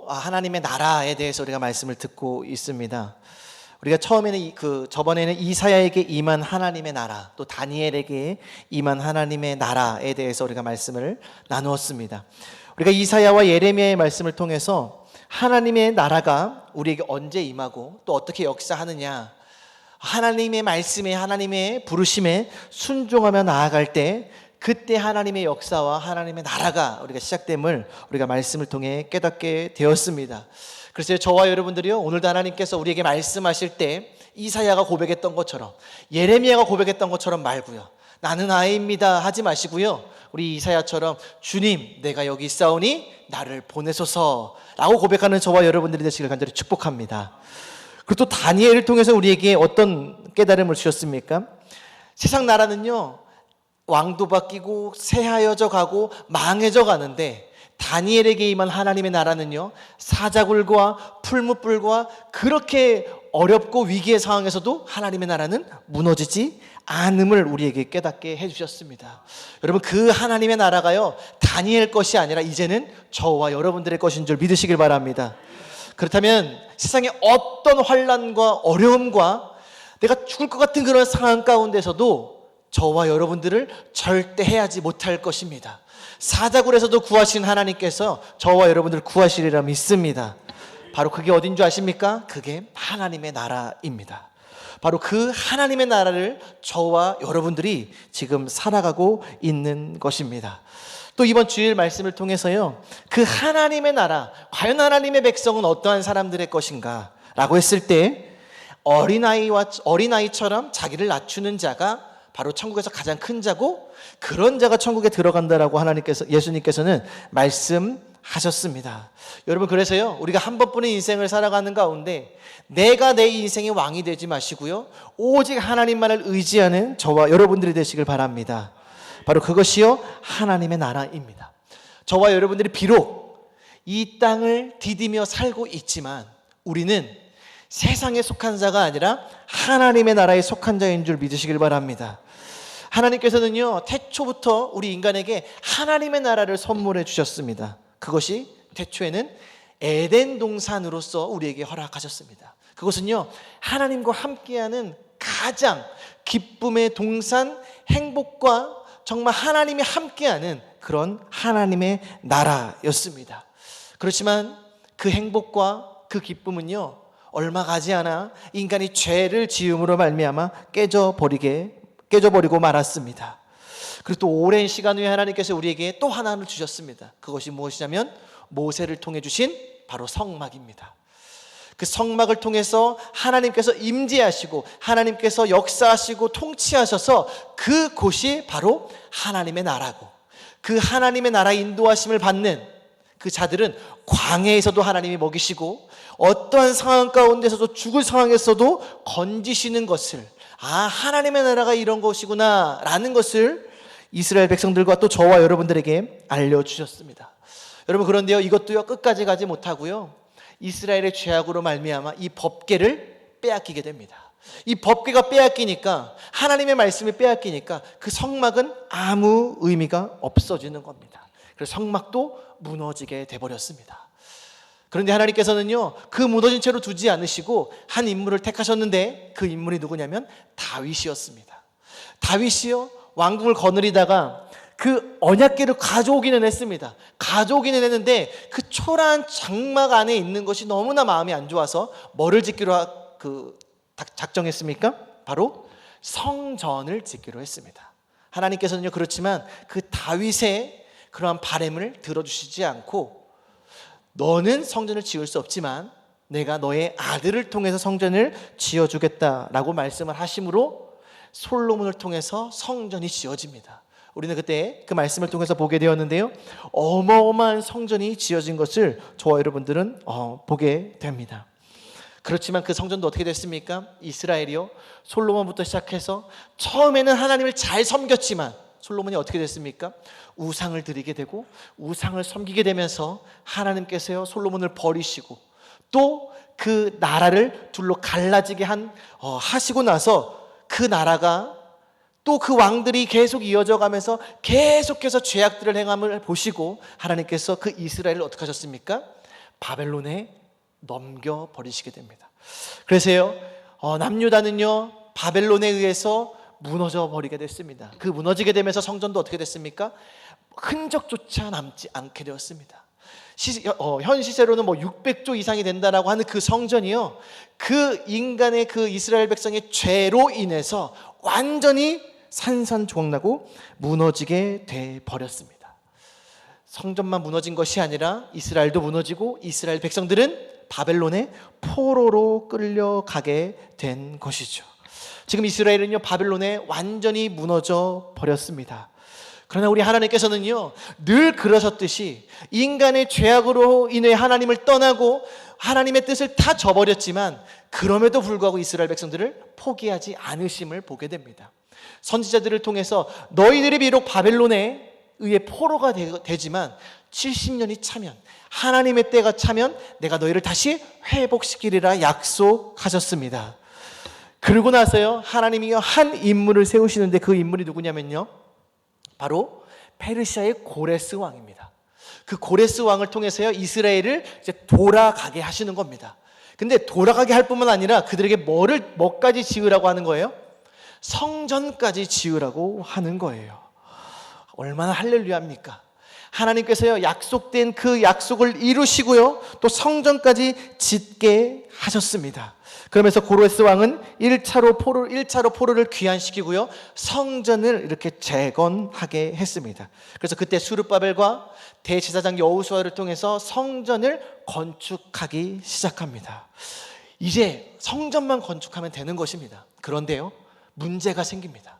하나님의 나라에 대해서 우리가 말씀을 듣고 있습니다. 우리가 처음에는 저번에는 이사야에게 임한 하나님의 나라, 또 다니엘에게 임한 하나님의 나라에 대해서 우리가 말씀을 나누었습니다. 우리가 이사야와 예레미야의 말씀을 통해서 하나님의 나라가 우리에게 언제 임하고 또 어떻게 역사하느냐, 하나님의 말씀에, 하나님의 부르심에 순종하며 나아갈 때 그때 하나님의 역사와 하나님의 나라가 우리가 시작됨을 우리가 말씀을 통해 깨닫게 되었습니다. 그래서 저와 여러분들이요, 오늘도 하나님께서 우리에게 말씀하실 때 이사야가 고백했던 것처럼, 예레미야가 고백했던 것처럼 말고요, 나는 아이입니다 하지 마시고요, 우리 이사야처럼 주님 내가 여기 있사오니 나를 보내소서 라고 고백하는 저와 여러분들이 되시길 간절히 축복합니다. 그리고 또 다니엘을 통해서 우리에게 어떤 깨달음을 주셨습니까? 세상 나라는요, 왕도 바뀌고 새하여져 가고 망해져 가는데 다니엘에게 임한 하나님의 나라는요, 사자굴과 풀무불과 그렇게 어렵고 위기의 상황에서도 하나님의 나라는 무너지지 않음을 우리에게 깨닫게 해주셨습니다. 여러분, 그 하나님의 나라가요, 다니엘 것이 아니라 이제는 저와 여러분들의 것인 줄 믿으시길 바랍니다. 그렇다면 세상의 어떤 환난과 어려움과 내가 죽을 것 같은 그런 상황 가운데서도 저와 여러분들을 절대 해하지 못할 것입니다. 사자굴에서도 구하신 하나님께서 저와 여러분들을 구하시리라 믿습니다. 바로 그게 어딘 줄 아십니까? 그게 하나님의 나라입니다. 바로 그 하나님의 나라를 저와 여러분들이 지금 살아가고 있는 것입니다. 또 이번 주일 말씀을 통해서요, 그 하나님의 나라, 과연 하나님의 백성은 어떠한 사람들의 것인가 라고 했을 때 어린아이처럼 자기를 낮추는 자가 바로 천국에서 가장 큰 자고 그런 자가 천국에 들어간다라고 예수님께서는 말씀하셨습니다. 여러분, 그래서요, 우리가 한 번뿐인 인생을 살아가는 가운데 내가 내 인생의 왕이 되지 마시고요, 오직 하나님만을 의지하는 저와 여러분들이 되시길 바랍니다. 바로 그것이요, 하나님의 나라입니다. 저와 여러분들이 비록 이 땅을 디디며 살고 있지만 우리는 세상에 속한 자가 아니라 하나님의 나라에 속한 자인 줄 믿으시길 바랍니다. 하나님께서는요, 태초부터 우리 인간에게 하나님의 나라를 선물해 주셨습니다. 그것이 태초에는 에덴 동산으로서 우리에게 허락하셨습니다. 그것은요, 하나님과 함께하는 가장 기쁨의 동산, 행복과 정말 하나님이 함께하는 그런 하나님의 나라였습니다. 그렇지만 그 행복과 그 기쁨은요, 얼마 가지 않아 인간이 죄를 지음으로 말미암아 깨져버리고 말았습니다. 그리고 또 오랜 시간 후에 하나님께서 우리에게 또 하나를 주셨습니다. 그것이 무엇이냐면 모세를 통해 주신 바로 성막입니다. 그 성막을 통해서 하나님께서 임재하시고 하나님께서 역사하시고 통치하셔서 그곳이 바로 하나님의 나라고, 그 하나님의 나라 인도하심을 받는 그 자들은 광야에서도 하나님이 먹이시고 어떠한 상황 가운데서도 죽을 상황에서도 건지시는 것을, 하나님의 나라가 이런 것이구나 라는 것을 이스라엘 백성들과 또 저와 여러분들에게 알려주셨습니다. 여러분, 그런데요, 이것도요, 끝까지 가지 못하고요, 이스라엘의 죄악으로 말미암아 이 법궤를 빼앗기게 됩니다. 이 법궤가 빼앗기니까, 하나님의 말씀이 빼앗기니까 그 성막은 아무 의미가 없어지는 겁니다. 그래서 성막도 무너지게 돼버렸습니다. 그런데 하나님께서는요, 그 무너진 채로 두지 않으시고 한 인물을 택하셨는데 그 인물이 누구냐면 다윗이었습니다. 다윗이요, 왕궁을 거느리다가 그 언약궤를 가져오기는 했습니다. 가져오기는 했는데 그 초라한 장막 안에 있는 것이 너무나 마음이 안 좋아서 뭐를 짓기로 작정했습니까? 바로 성전을 짓기로 했습니다. 하나님께서는요, 그렇지만 그 다윗의 그러한 바램을 들어주시지 않고, 너는 성전을 지을 수 없지만 내가 너의 아들을 통해서 성전을 지어주겠다라고 말씀을 하심으로 솔로몬을 통해서 성전이 지어집니다. 우리는 그때 그 말씀을 통해서 보게 되었는데요, 어마어마한 성전이 지어진 것을 저와 여러분들은 보게 됩니다. 그렇지만 그 성전도 어떻게 됐습니까? 이스라엘이요, 솔로몬부터 시작해서 처음에는 하나님을 잘 섬겼지만 솔로몬이 어떻게 됐습니까? 우상을 드리게 되고 우상을 섬기게 되면서 하나님께서요, 솔로몬을 버리시고 또 그 나라를 둘로 갈라지게 하시고 나서 그 나라가 또 그 왕들이 계속 이어져 가면서 계속해서 죄악들을 행함을 보시고 하나님께서 그 이스라엘을 어떻게 하셨습니까? 바벨론에 넘겨버리시게 됩니다. 그래서요, 남유다는요 바벨론에 의해서 무너져 버리게 됐습니다. 그 무너지게 되면서 성전도 어떻게 됐습니까? 흔적조차 남지 않게 되었습니다. 현 시세로는 600조 이상이 된다라고 하는 그 성전이요, 그 인간의 그 이스라엘 백성의 죄로 인해서 완전히 산산조각나고 무너지게 돼 버렸습니다. 성전만 무너진 것이 아니라 이스라엘도 무너지고 이스라엘 백성들은 바벨론의 포로로 끌려가게 된 것이죠. 지금 이스라엘은요 바벨론에 완전히 무너져 버렸습니다. 그러나 우리 하나님께서는요 늘 그러셨듯이 인간의 죄악으로 인해 하나님을 떠나고 하나님의 뜻을 다 저버렸지만 그럼에도 불구하고 이스라엘 백성들을 포기하지 않으심을 보게 됩니다. 선지자들을 통해서 너희들이 비록 바벨론에 의해 포로가 되지만 70년이 차면, 하나님의 때가 차면 내가 너희를 다시 회복시키리라 약속하셨습니다. 그러고 나서요 하나님이 한 인물을 세우시는데 그 인물이 누구냐면요, 바로 페르시아의 고레스 왕입니다. 그 고레스 왕을 통해서요 이스라엘을 이제 돌아가게 하시는 겁니다. 근데 돌아가게 할 뿐만 아니라 그들에게 뭐까지 지으라고 하는 거예요? 성전까지 지으라고 하는 거예요. 얼마나 할렐루야입니까? 하나님께서요 약속된 그 약속을 이루시고요 또 성전까지 짓게 하셨습니다. 그러면서 고레스 왕은 1차로 포로를 귀환시키고요 성전을 이렇게 재건하게 했습니다. 그래서 그때 스룹바벨과 대제사장 여호수아를 통해서 성전을 건축하기 시작합니다. 이제 성전만 건축하면 되는 것입니다. 그런데요 문제가 생깁니다.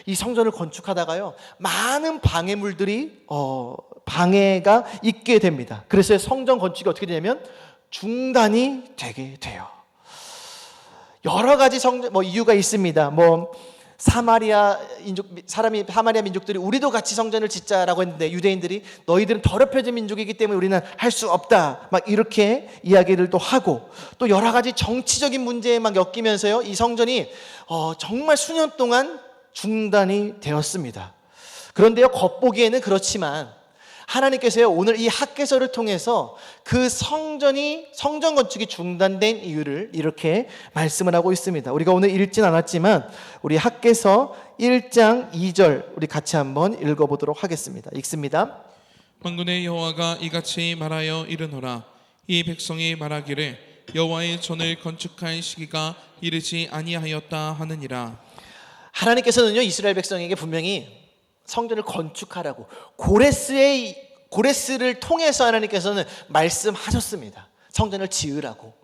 이 성전을 건축하다가요 많은 방해물들이 방해가 있게 됩니다. 그래서 성전 건축이 어떻게 되냐면 중단이 되게 돼요. 여러 가지 이유가 있습니다. 사마리아 민족들이 우리도 같이 성전을 짓자라고 했는데 유대인들이 너희들은 더럽혀진 민족이기 때문에 우리는 할 수 없다 이렇게 이야기를 또 하고, 또 여러 가지 정치적인 문제에 엮이면서요 이 성전이 정말 수년 동안 중단이 되었습니다. 그런데요 겉보기에는 그렇지만 하나님께서요 오늘 이 학개서를 통해서 그 성전 건축이 중단된 이유를 이렇게 말씀을 하고 있습니다. 우리가 오늘 읽진 않았지만 우리 학개서 1장 2절 우리 같이 한번 읽어보도록 하겠습니다. 읽습니다. 만군의 여호와가 이같이 말하여 이르노라. 이 백성이 말하기를 여호와의 전을 건축할 시기가 이르지 아니하였다 하느니라. 하나님께서는요 이스라엘 백성에게 분명히 성전을 건축하라고 고레스를 통해서 하나님께서는 말씀하셨습니다. 성전을 지으라고.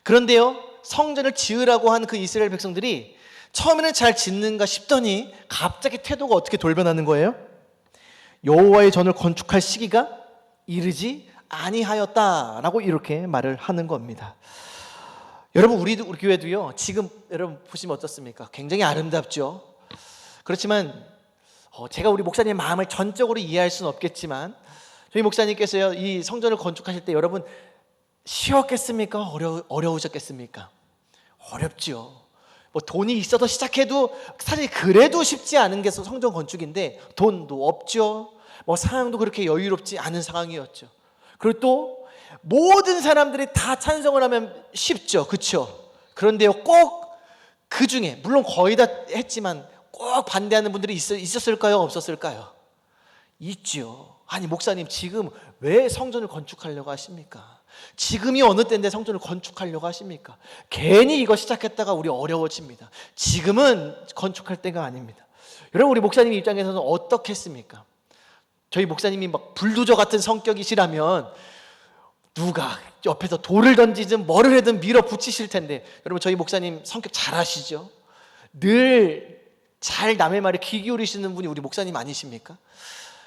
그런데요 성전을 지으라고 한 그 이스라엘 백성들이 처음에는 잘 짓는가 싶더니 갑자기 태도가 어떻게 돌변하는 거예요? 여호와의 전을 건축할 시기가 이르지 아니하였다라고 이렇게 말을 하는 겁니다. 여러분 우리 교회도요 지금 여러분 보시면 어떻습니까? 굉장히 아름답죠. 그렇지만 제가 우리 목사님의 마음을 전적으로 이해할 수는 없겠지만 저희 목사님께서요 이 성전을 건축하실 때 여러분 쉬웠겠습니까? 어려우셨겠습니까? 어렵죠. 돈이 있어서 시작해도 사실 그래도 쉽지 않은 게 성전 건축인데 돈도 없죠. 상황도 그렇게 여유롭지 않은 상황이었죠. 그리고 또 모든 사람들이 다 찬성을 하면 쉽죠, 그렇죠? 그런데요 꼭 그 중에 물론 거의 다 했지만 꼭 반대하는 분들이 있었을까요? 없었을까요? 있죠. 아니 목사님 지금 왜 성전을 건축하려고 하십니까? 지금이 어느 때인데 성전을 건축하려고 하십니까? 괜히 이거 시작했다가 우리 어려워집니다. 지금은 건축할 때가 아닙니다. 여러분 우리 목사님 입장에서는 어떻겠습니까? 저희 목사님이 불도저 같은 성격이시라면 누가 옆에서 돌을 던지든 뭐를 하든 밀어붙이실 텐데, 여러분 저희 목사님 성격 잘 아시죠? 늘 잘 남의 말에 귀 기울이시는 분이 우리 목사님 아니십니까?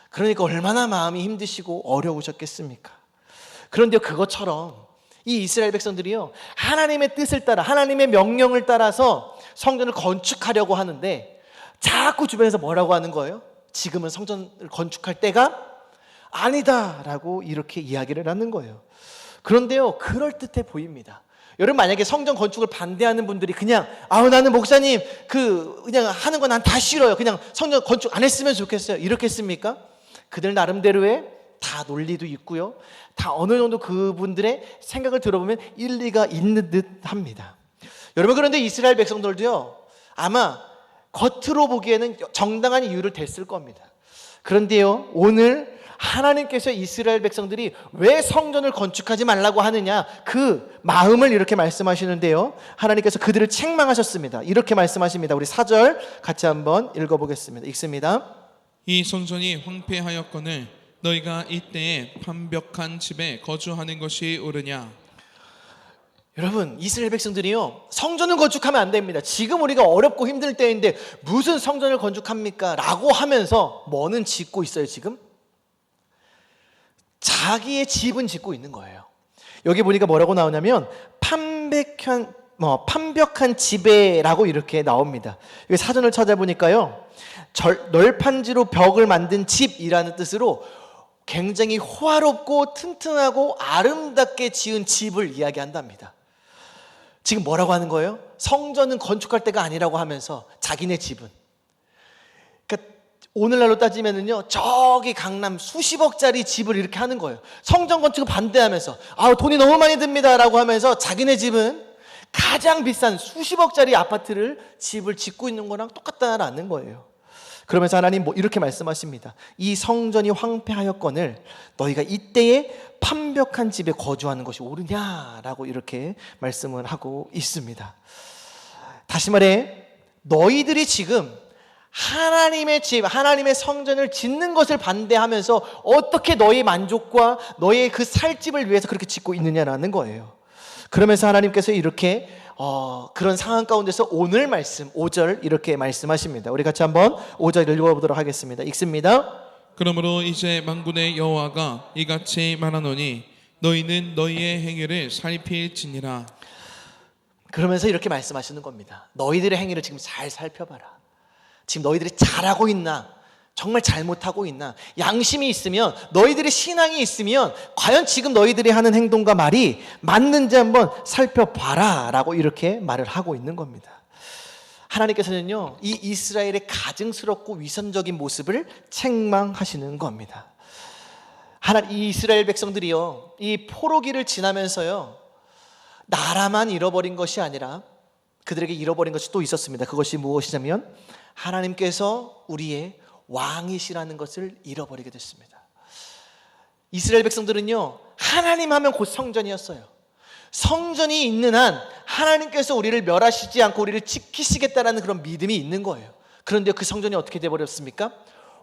그러니까 얼마나 마음이 힘드시고 어려우셨겠습니까? 그런데 그것처럼 이 이스라엘 백성들이요 하나님의 뜻을 따라 하나님의 명령을 따라서 성전을 건축하려고 하는데 자꾸 주변에서 뭐라고 하는 거예요? 지금은 성전을 건축할 때가 아니다라고 이렇게 이야기를 하는 거예요. 그런데요 그럴듯해 보입니다. 여러분 만약에 성전 건축을 반대하는 분들이 그냥 나는 목사님 그냥 하는 거 난 다 싫어요, 그냥 성전 건축 안 했으면 좋겠어요, 이렇게 했습니까? 그들 나름대로의 다 논리도 있고요. 다 어느 정도 그분들의 생각을 들어보면 일리가 있는 듯 합니다. 여러분, 그런데 이스라엘 백성들도요, 아마 겉으로 보기에는 정당한 이유를 댔을 겁니다. 그런데요, 오늘 하나님께서 이스라엘 백성들이 왜 성전을 건축하지 말라고 하느냐, 그 마음을 이렇게 말씀하시는데요, 하나님께서 그들을 책망하셨습니다. 이렇게 말씀하십니다. 우리 4절 같이 한번 읽어보겠습니다. 읽습니다. 이 성전이 황폐하였거늘 너희가 이때에 판벽한 집에 거주하는 것이 옳으냐. 여러분, 이스라엘 백성들이요, 성전을 건축하면 안 됩니다. 지금 우리가 어렵고 힘들 때인데 무슨 성전을 건축합니까? 라고 하면서 뭐는 짓고 있어요 지금? 자기의 집은 짓고 있는 거예요. 여기 보니까 뭐라고 나오냐면 판벽한 집에라고 이렇게 나옵니다. 여기 사전을 찾아보니까요, 널판지로 벽을 만든 집이라는 뜻으로 굉장히 호화롭고 튼튼하고 아름답게 지은 집을 이야기한답니다. 지금 뭐라고 하는 거예요? 성전은 건축할 때가 아니라고 하면서 자기네 집은, 그러니까 오늘날로 따지면은요, 저기 강남 수십억짜리 집을 이렇게 하는 거예요. 성전 건축을 반대하면서 돈이 너무 많이 듭니다라고 하면서 자기네 집은 가장 비싼 수십억짜리 아파트를 집을 짓고 있는 거랑 똑같다라는 거예요. 그러면서 하나님 이렇게 말씀하십니다. 이 성전이 황폐하였거늘 너희가 이때에 판벽한 집에 거주하는 것이 옳으냐라고 이렇게 말씀을 하고 있습니다. 다시 말해, 너희들이 지금 하나님의 집, 하나님의 성전을 짓는 것을 반대하면서 어떻게 너희 만족과 너의 그 살 집을 위해서 그렇게 짓고 있느냐라는 거예요. 그러면서 하나님께서 이렇게 그런 상황 가운데서 오늘 말씀 5절 이렇게 말씀하십니다. 우리 같이 한번 5절 읽어보도록 하겠습니다. 읽습니다. 그러므로 이제 만군의 여호와가 이같이 말하노니 너희는 너희의 행위를 살필지니라. 그러면서 이렇게 말씀하시는 겁니다. 너희들의 행위를 지금 잘 살펴봐라. 지금 너희들이 잘하고 있나, 정말 잘못하고 있나, 양심이 있으면, 너희들의 신앙이 있으면 과연 지금 너희들이 하는 행동과 말이 맞는지 한번 살펴봐라 라고 이렇게 말을 하고 있는 겁니다. 하나님께서는요, 이 이스라엘의 가증스럽고 위선적인 모습을 책망하시는 겁니다. 이 이스라엘 백성들이요, 이 포로기를 지나면서요, 나라만 잃어버린 것이 아니라 그들에게 잃어버린 것이 또 있었습니다. 그것이 무엇이냐면 하나님께서 우리의 왕이시라는 것을 잃어버리게 됐습니다. 이스라엘 백성들은요, 하나님 하면 곧 성전이었어요. 성전이 있는 한 하나님께서 우리를 멸하시지 않고 우리를 지키시겠다라는 그런 믿음이 있는 거예요. 그런데 그 성전이 어떻게 되어버렸습니까?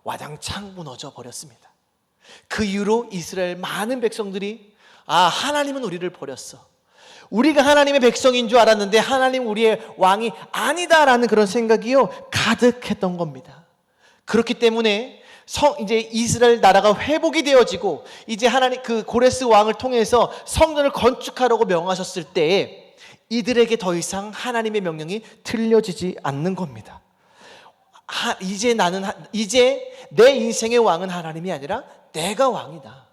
와장창 무너져 버렸습니다. 그 이후로 이스라엘 많은 백성들이 하나님은 우리를 버렸어, 우리가 하나님의 백성인 줄 알았는데 하나님 우리의 왕이 아니다라는 그런 생각이요 가득했던 겁니다. 그렇기 때문에 이제 이스라엘 나라가 회복이 되어지고 이제 하나님 그 고레스 왕을 통해서 성전을 건축하라고 명하셨을 때에 이들에게 더 이상 하나님의 명령이 들려지지 않는 겁니다. 이제 내 인생의 왕은 하나님이 아니라 내가 왕이다.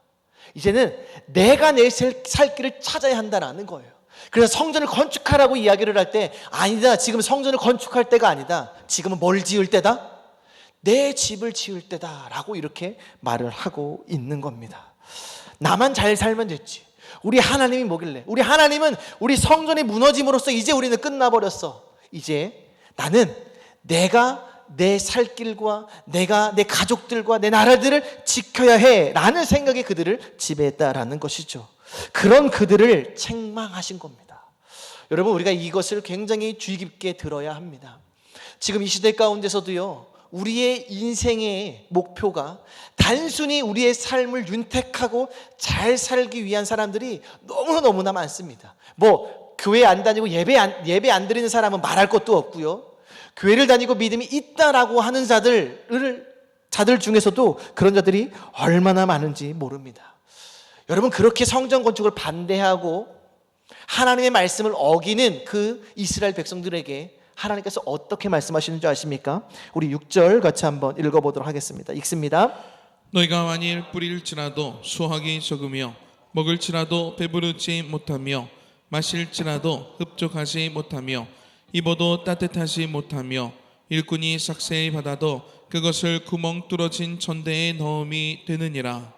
이제는 내가 내 살 길을 찾아야 한다라는 거예요. 그래서 성전을 건축하라고 이야기를 할 때 아니다, 지금 성전을 건축할 때가 아니다, 지금은 뭘 지을 때다? 내 집을 지을 때다 라고 이렇게 말을 하고 있는 겁니다. 나만 잘 살면 됐지, 우리 하나님이 뭐길래, 우리 하나님은 우리 성전이 무너짐으로써 이제 우리는 끝나버렸어, 이제 나는 내가 내 살 길과 내가 내 가족들과 내 나라들을 지켜야 해 라는 생각이 그들을 지배했다라는 것이죠. 그런 그들을 책망하신 겁니다. 여러분, 우리가 이것을 굉장히 주의 깊게 들어야 합니다. 지금 이 시대 가운데서도요, 우리의 인생의 목표가 단순히 우리의 삶을 윤택하고 잘 살기 위한 사람들이 너무나 많습니다. 교회 안 다니고 예배 안 드리는 사람은 말할 것도 없고요, 교회를 다니고 믿음이 있다라고 하는 자들 중에서도 그런 자들이 얼마나 많은지 모릅니다. 여러분, 그렇게 성전 건축을 반대하고 하나님의 말씀을 어기는 그 이스라엘 백성들에게 하나님께서 어떻게 말씀하시는 줄 아십니까? 우리 6절 같이 한번 읽어보도록 하겠습니다. 읽습니다. 너희가 만일 뿌릴지라도 수확이 적으며 먹을지라도 배부르지 못하며 마실지라도 흡족하지 못하며 입어도 따뜻하지 못하며 일꾼이 삭세히 받아도 그것을 구멍 뚫어진 천대에 넣음이 되느니라.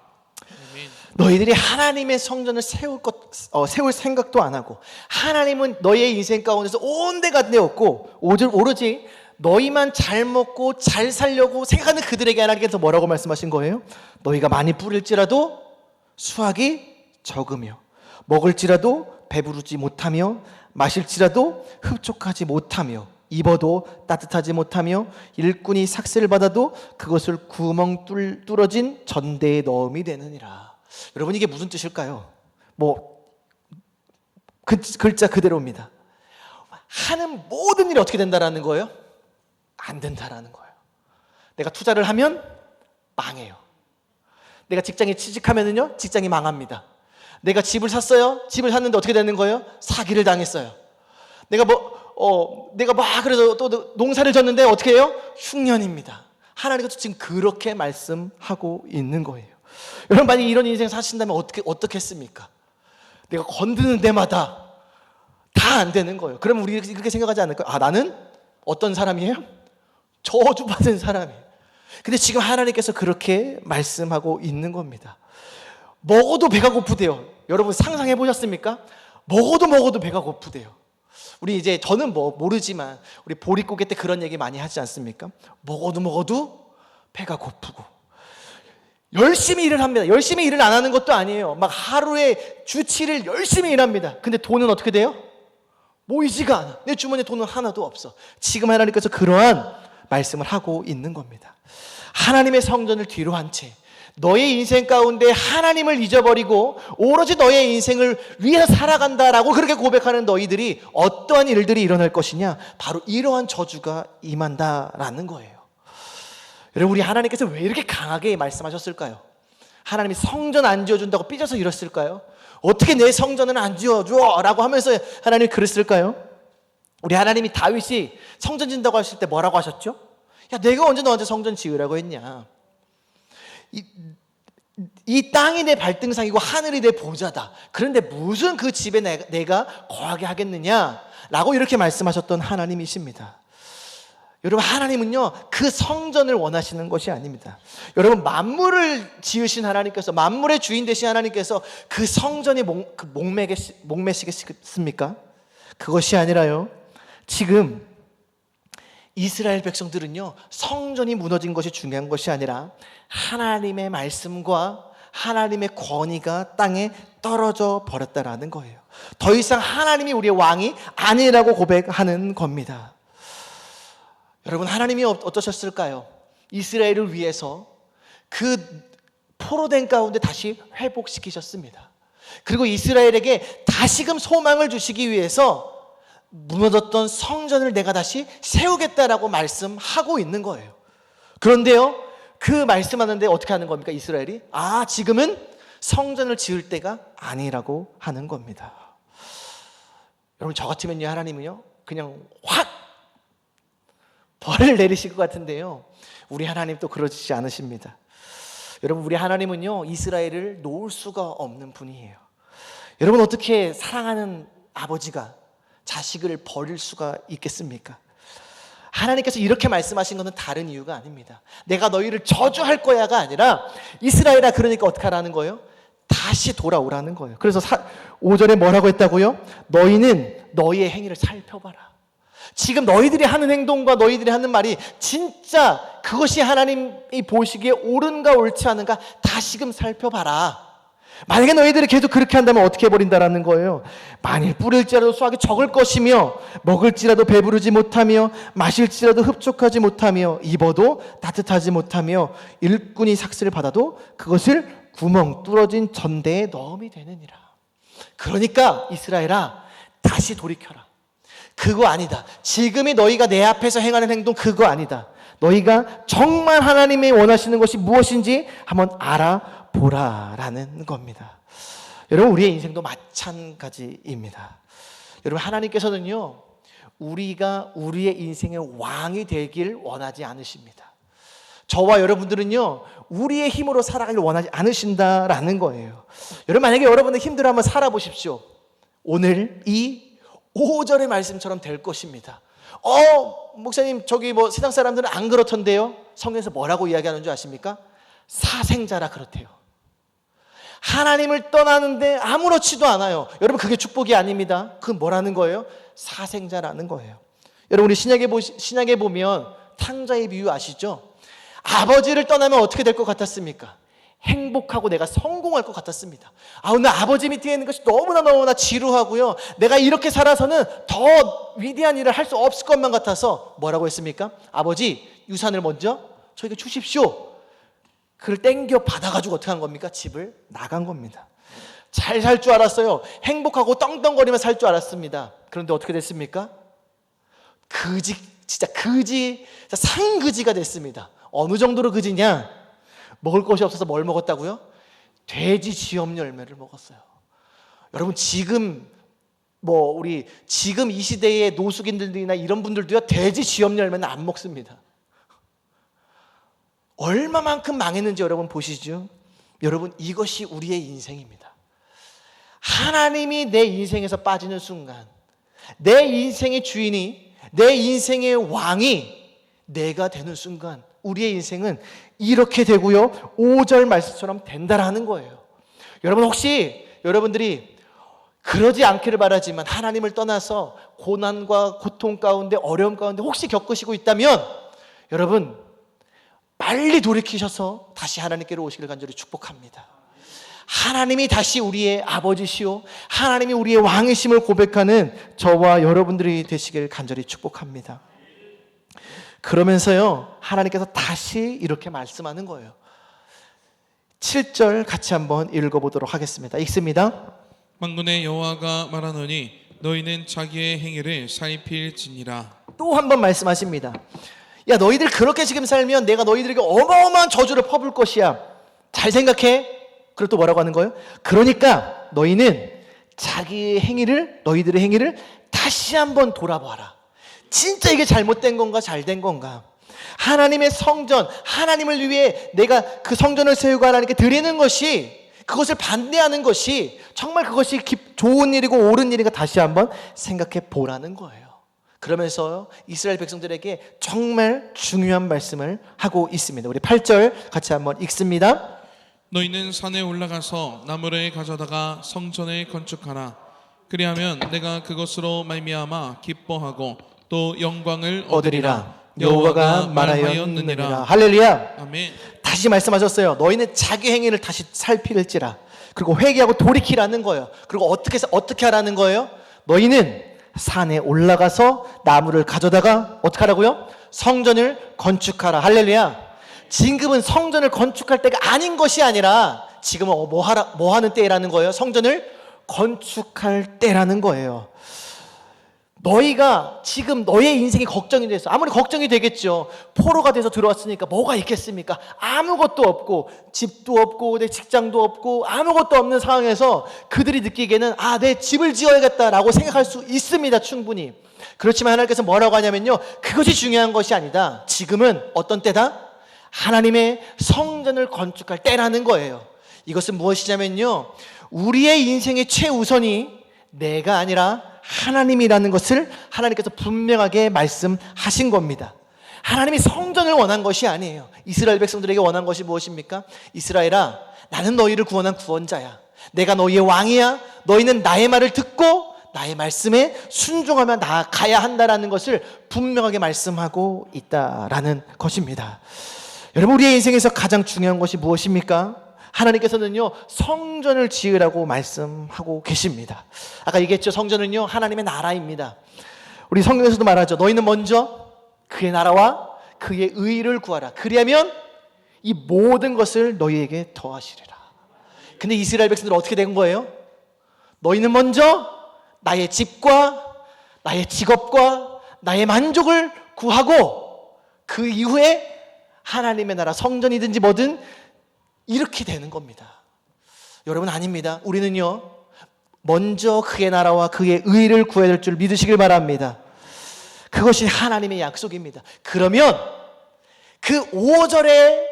너희들이 하나님의 성전을 세울 생각도 안 하고 하나님은 너희의 인생 가운데서 온 데가 내었고 오로지 너희만 잘 먹고 잘 살려고 생각하는 그들에게 하나님께서 뭐라고 말씀하신 거예요? 너희가 많이 뿌릴지라도 수확이 적으며 먹을지라도 배부르지 못하며 마실지라도 흡족하지 못하며 입어도 따뜻하지 못하며 일꾼이 삭슬을 받아도 그것을 구멍 뚫어진 전대에 넣음이 되느니라. 여러분 이게 무슨 뜻일까요? 글자 그대로입니다. 하는 모든 일이 어떻게 된다라는 거예요? 안 된다라는 거예요. 내가 투자를 하면 망해요. 내가 직장에 취직하면은요, 직장이 망합니다. 내가 집을 샀어요. 집을 샀는데 어떻게 되는 거예요? 사기를 당했어요. 내가 그래서 또 농사를 졌는데 어떻게 해요? 흉년입니다. 하나님께서 지금 그렇게 말씀하고 있는 거예요. 여러분 만약에 이런 인생 사신다면 어떻게 했습니까? 내가 건드는 데마다 다 안 되는 거예요. 그러면 우리 그렇게 생각하지 않을까요? 아, 나는 어떤 사람이에요? 저주받은 사람이에요. 근데 지금 하나님께서 그렇게 말씀하고 있는 겁니다. 먹어도 배가 고프대요. 여러분 상상해 보셨습니까? 먹어도 배가 고프대요. 우리 이제 저는 모르지만 우리 보릿고개 때 그런 얘기 많이 하지 않습니까? 먹어도 배가 고프고 열심히 일을 합니다. 열심히 일을 안 하는 것도 아니에요. 막 하루에 주 7일 열심히 일합니다. 근데 돈은 어떻게 돼요? 모이지가 않아. 내 주머니에 돈은 하나도 없어. 지금 하나님께서 그러한 말씀을 하고 있는 겁니다. 하나님의 성전을 뒤로 한 채 너의 인생 가운데 하나님을 잊어버리고 오로지 너의 인생을 위해서 살아간다라고 그렇게 고백하는 너희들이 어떠한 일들이 일어날 것이냐? 바로 이러한 저주가 임한다라는 거예요. 여러분 우리 하나님께서 왜 이렇게 강하게 말씀하셨을까요? 하나님이 성전 안 지어준다고 삐져서 이랬을까요? 어떻게 내 성전을 안 지어줘? 라고 하면서 하나님이 그랬을까요? 우리 하나님이 다윗이 성전 짓는다고 하실 때 뭐라고 하셨죠? 야, 내가 언제 너한테 성전 지으라고 했냐? 이 땅이 내 발등상이고 하늘이 내 보좌다. 그런데 무슨 그 집에 내가 거하게 하겠느냐? 라고 이렇게 말씀하셨던 하나님이십니다. 여러분 하나님은요 그 성전을 원하시는 것이 아닙니다. 여러분 만물을 지으신 하나님께서 만물의 주인 되신 하나님께서 그 성전이 목매시겠습니까? 그것이 아니라요 지금 이스라엘 백성들은요 성전이 무너진 것이 중요한 것이 아니라 하나님의 말씀과 하나님의 권위가 땅에 떨어져 버렸다라는 거예요. 더 이상 하나님이 우리의 왕이 아니라고 고백하는 겁니다. 여러분 하나님이 어떠셨을까요? 이스라엘을 위해서 그 포로된 가운데 다시 회복시키셨습니다. 그리고 이스라엘에게 다시금 소망을 주시기 위해서 무너졌던 성전을 내가 다시 세우겠다라고 말씀하고 있는 거예요. 그런데요 그 말씀하는데 어떻게 하는 겁니까? 이스라엘이 지금은 성전을 지을 때가 아니라고 하는 겁니다. 여러분 저 같으면요 하나님은요 그냥 확 벌을 내리실 것 같은데요 우리 하나님 또 그러지 않으십니다. 여러분 우리 하나님은요 이스라엘을 놓을 수가 없는 분이에요. 여러분 어떻게 사랑하는 아버지가 자식을 버릴 수가 있겠습니까? 하나님께서 이렇게 말씀하신 것은 다른 이유가 아닙니다. 내가 너희를 저주할 거야가 아니라 이스라엘아 그러니까 어떻게 하라는 거예요? 다시 돌아오라는 거예요. 그래서 5절에 뭐라고 했다고요? 너희는 너희의 행위를 살펴봐라. 지금 너희들이 하는 행동과 너희들이 하는 말이 진짜 그것이 하나님이 보시기에 옳은가 옳지 않은가 다시금 살펴봐라. 만약에 너희들이 계속 그렇게 한다면 어떻게 해버린다라는 거예요. 만일 뿌릴지라도 수확이 적을 것이며 먹을지라도 배부르지 못하며 마실지라도 흡족하지 못하며 입어도 따뜻하지 못하며 일꾼이 삭슬을 받아도 그것을 구멍 뚫어진 전대에 넣음이 되느니라. 그러니까 이스라엘아 다시 돌이켜라. 그거 아니다. 지금이 너희가 내 앞에서 행하는 행동 그거 아니다. 너희가 정말 하나님이 원하시는 것이 무엇인지 한번 알아보라라는 겁니다. 여러분 우리의 인생도 마찬가지입니다. 여러분 하나님께서는요 우리가 우리의 인생의 왕이 되길 원하지 않으십니다. 저와 여러분들은요 우리의 힘으로 살아가길 원하지 않으신다라는 거예요. 여러분 만약에 여러분들 힘들어 한번 살아보십시오. 오늘 이 5절의 말씀처럼 될 것입니다. 목사님 저기 세상 사람들은 안 그렇던데요. 성경에서 뭐라고 이야기하는 줄 아십니까? 사생자라 그렇대요. 하나님을 떠나는데 아무렇지도 않아요. 여러분, 그게 축복이 아닙니다. 그건 뭐라는 거예요? 사생자라는 거예요. 여러분, 우리 신약에 보면 탕자의 비유 아시죠? 아버지를 떠나면 어떻게 될 것 같았습니까? 행복하고 내가 성공할 것 같았습니다. 오늘 아버지 밑에 있는 것이 너무나 지루하고요, 내가 이렇게 살아서는 더 위대한 일을 할 수 없을 것만 같아서 뭐라고 했습니까? 아버지, 유산을 먼저 저에게 주십시오. 그걸 땡겨 받아가지고 어떻게 한 겁니까? 집을 나간 겁니다. 잘 살 줄 알았어요. 행복하고 떵떵거리며 살 줄 알았습니다. 그런데 어떻게 됐습니까? 진짜 상그지가 됐습니다. 어느 정도로 그지냐? 먹을 것이 없어서 뭘 먹었다고요? 돼지 지엄 열매를 먹었어요. 여러분, 지금 이 시대의 노숙인들이나 이런 분들도요, 돼지 지엄 열매는 안 먹습니다. 얼마만큼 망했는지 여러분 보시죠. 여러분, 이것이 우리의 인생입니다. 하나님이 내 인생에서 빠지는 순간, 내 인생의 주인이, 내 인생의 왕이 내가 되는 순간, 우리의 인생은 이렇게 되고요, 5절 말씀처럼 된다라는 거예요. 여러분, 혹시 여러분들이 그러지 않기를 바라지만 하나님을 떠나서 고난과 고통 가운데, 어려움 가운데 혹시 겪으시고 있다면, 여러분 빨리 돌이키셔서 다시 하나님께로 오시기를 간절히 축복합니다. 하나님이 다시 우리의 아버지시오, 하나님이 우리의 왕이심을 고백하는 저와 여러분들이 되시기를 간절히 축복합니다. 그러면서요, 하나님께서 다시 이렇게 말씀하는 거예요. 7절 같이 한번 읽어보도록 하겠습니다. 읽습니다. 만군의 여호와가 말하노니 너희는 자기의 행위를 살필지니라. 또 한 번 말씀하십니다. 야, 너희들 그렇게 지금 살면 내가 너희들에게 어마어마한 저주를 퍼부을 것이야. 잘 생각해. 그리고 또 뭐라고 하는 거예요? 그러니까 너희는 너희들의 행위를 다시 한번 돌아봐라. 진짜 이게 잘못된 건가 잘된 건가? 하나님의 성전, 하나님을 위해 내가 그 성전을 세우고 하나님께 드리는 것이, 그것을 반대하는 것이 정말 그것이 좋은 일이고 옳은 일인가 다시 한번 생각해 보라는 거예요. 그러면서 이스라엘 백성들에게 정말 중요한 말씀을 하고 있습니다. 우리 8절 같이 한번 읽습니다. 너희는 산에 올라가서 나무를 가져다가 성전을 건축하라. 그리하면 내가 그것으로 말미암아 기뻐하고 또 영광을 얻으리라. 여호와가 말하였느니라. 할렐루야. 아멘. 다시 말씀하셨어요. 너희는 자기 행위를 다시 살필지라. 그리고 회개하고 돌이키라는 거예요. 그리고 어떻게 하라는 거예요? 너희는 산에 올라가서 나무를 가져다가 어떻게 하라고요? 성전을 건축하라. 할렐루야. 지금은 성전을 건축할 때가 아닌 것이 아니라 지금은 뭐 하는 때라는 거예요? 성전을 건축할 때라는 거예요. 너희가 지금 너의 인생이 걱정이 돼서, 아무리 걱정이 되겠죠. 포로가 돼서 들어왔으니까 뭐가 있겠습니까? 아무것도 없고, 집도 없고, 내 직장도 없고, 아무것도 없는 상황에서 그들이 느끼기에는 내 집을 지어야겠다라고 생각할 수 있습니다. 충분히. 그렇지만 하나님께서 뭐라고 하냐면요, 그것이 중요한 것이 아니다. 지금은 어떤 때다? 하나님의 성전을 건축할 때라는 거예요. 이것은 무엇이냐면요, 우리의 인생의 최우선이 내가 아니라 하나님이라는 것을 하나님께서 분명하게 말씀하신 겁니다. 하나님이 성전을 원한 것이 아니에요. 이스라엘 백성들에게 원한 것이 무엇입니까? 이스라엘아, 나는 너희를 구원한 구원자야. 내가 너희의 왕이야. 너희는 나의 말을 듣고 나의 말씀에 순종하며 나아가야 한다라는 것을 분명하게 말씀하고 있다라는 것입니다. 여러분, 우리의 인생에서 가장 중요한 것이 무엇입니까? 하나님께서는요, 성전을 지으라고 말씀하고 계십니다. 아까 얘기했죠. 성전은요, 하나님의 나라입니다. 우리 성경에서도 말하죠. 너희는 먼저 그의 나라와 그의 의를 구하라. 그리하면 이 모든 것을 너희에게 더하시리라. 근데 이스라엘 백성들은 어떻게 된 거예요? 너희는 먼저 나의 집과 나의 직업과 나의 만족을 구하고 그 이후에 하나님의 나라, 성전이든지 뭐든 이렇게 되는 겁니다. 여러분, 아닙니다. 우리는요, 먼저 그의 나라와 그의 의를 구해야 될 줄 믿으시길 바랍니다. 그것이 하나님의 약속입니다. 그러면 그 5절에